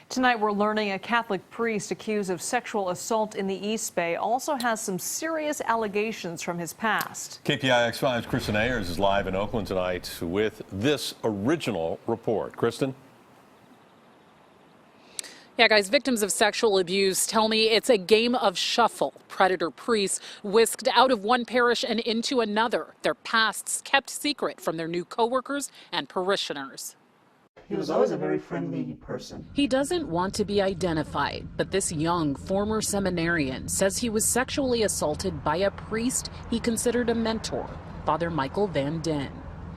Tonight, we're learning a Catholic priest accused of sexual assault in the East Bay also has some serious allegations from his past. KPIX 5's Christin Ayers is live in Oakland tonight with this original report. Christin? Yeah, guys, victims of sexual abuse tell me it's a game of shuffle. Predator priests whisked out of one parish and into another. Their pasts kept secret from their new coworkers and parishioners. He was always a very friendly person. He doesn't want to be identified, but this young former seminarian says he was sexually assaulted by a priest he considered a mentor, Father Michael Van Den.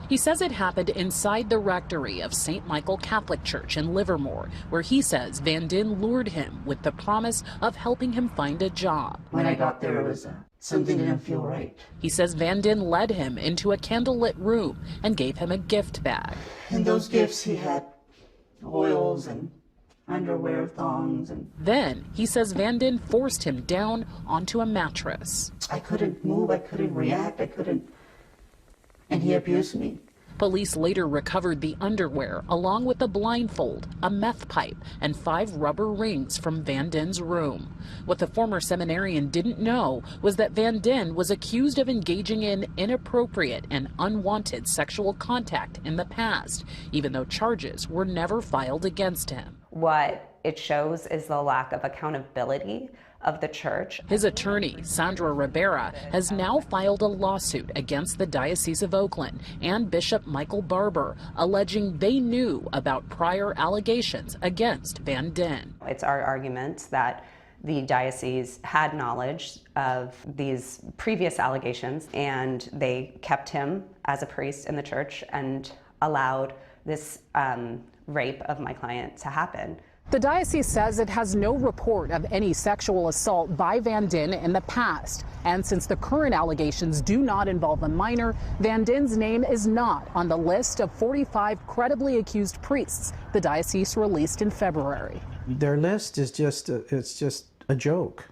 He says it happened inside the rectory of St. Michael Catholic Church in Livermore, where he says Van Den lured him with the promise of helping him find a job. When I got there, it was something didn't feel right. He says Van Den led him into a candlelit room and gave him a gift bag. In those gifts, he had oils and underwear, thongs. And then he says Van Den forced him down onto a mattress. I couldn't move, I couldn't react, and he abused me. Police later recovered the underwear along with a blindfold, a meth pipe, and 5 rubber rings from Van Den's room. What the former seminarian didn't know was that Van Den was accused of engaging in inappropriate and unwanted sexual contact in the past, even though charges were never filed against him. What it shows is the lack of accountability of the church. His attorney, Sandra Rivera, has now filed a lawsuit against the Diocese of Oakland and Bishop Michael Barber, alleging they knew about prior allegations against Van Den. It's our argument that the diocese had knowledge of these previous allegations and they kept him as a priest in the church and allowed this rape of my client to happen. The diocese says it has no report of any sexual assault by Van Den in the past. And since the current allegations do not involve a minor, Van Den's name is not on the list of 45 credibly accused priests the diocese released in February. Their list is just a joke.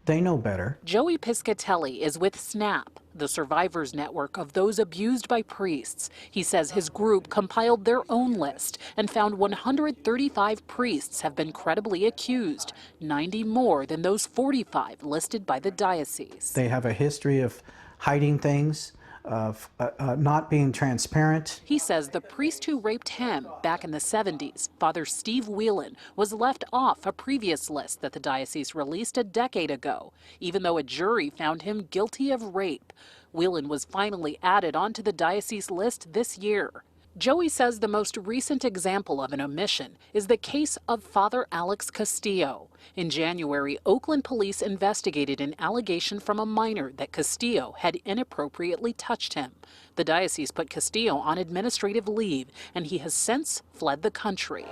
They know better. Joey Piscatelli is with SNAP, the survivors network of those abused by priests. He says his group compiled their own list and found 135 priests have been credibly accused, 90 more than those 45 listed by the diocese. They have a history of hiding things, of not being transparent. He says the priest who raped him back in the 70s, Father Steve Whelan, was left off a previous list that the diocese released a decade ago, even though a jury found him guilty of rape. Whelan was finally added onto the diocese list this year. Joey says the most recent example of an omission is the case of Father Alex Castillo. In January, Oakland police investigated an allegation from a minor that Castillo had inappropriately touched him. The diocese put Castillo on administrative leave, and he has since fled the country.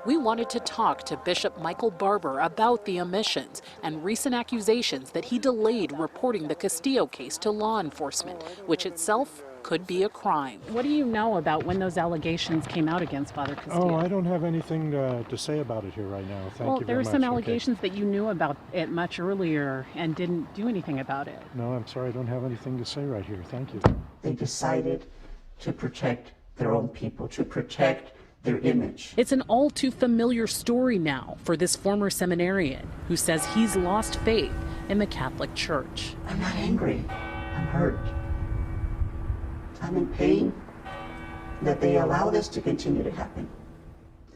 We wanted to talk to Bishop Michael Barber about the omissions and recent accusations that he delayed reporting the Castillo case to law enforcement, which itself could be a crime. What do you know about when those allegations came out against Father Castillo? Oh, I don't have anything to say about it here right now. Thank you very much. Well, there were some allegations that you knew about it much earlier and didn't do anything about it. No, I'm sorry, I don't have anything to say right here. Thank you. They decided to protect their own people, to protect their image. It's an all too familiar story now for this former seminarian who says he's lost faith in the Catholic Church. I'm not angry, I'm hurt. I'm in pain that they allow this to continue to happen.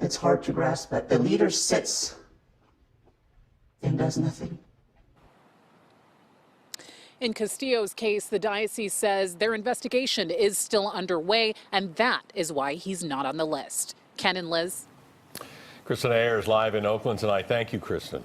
It's hard to grasp that the leader sits and does nothing. In Castillo's case, the diocese says their investigation is still underway, and that is why he's not on the list. Ken and Liz. Christin Ayers live in Oakland tonight. Thank you, Christin.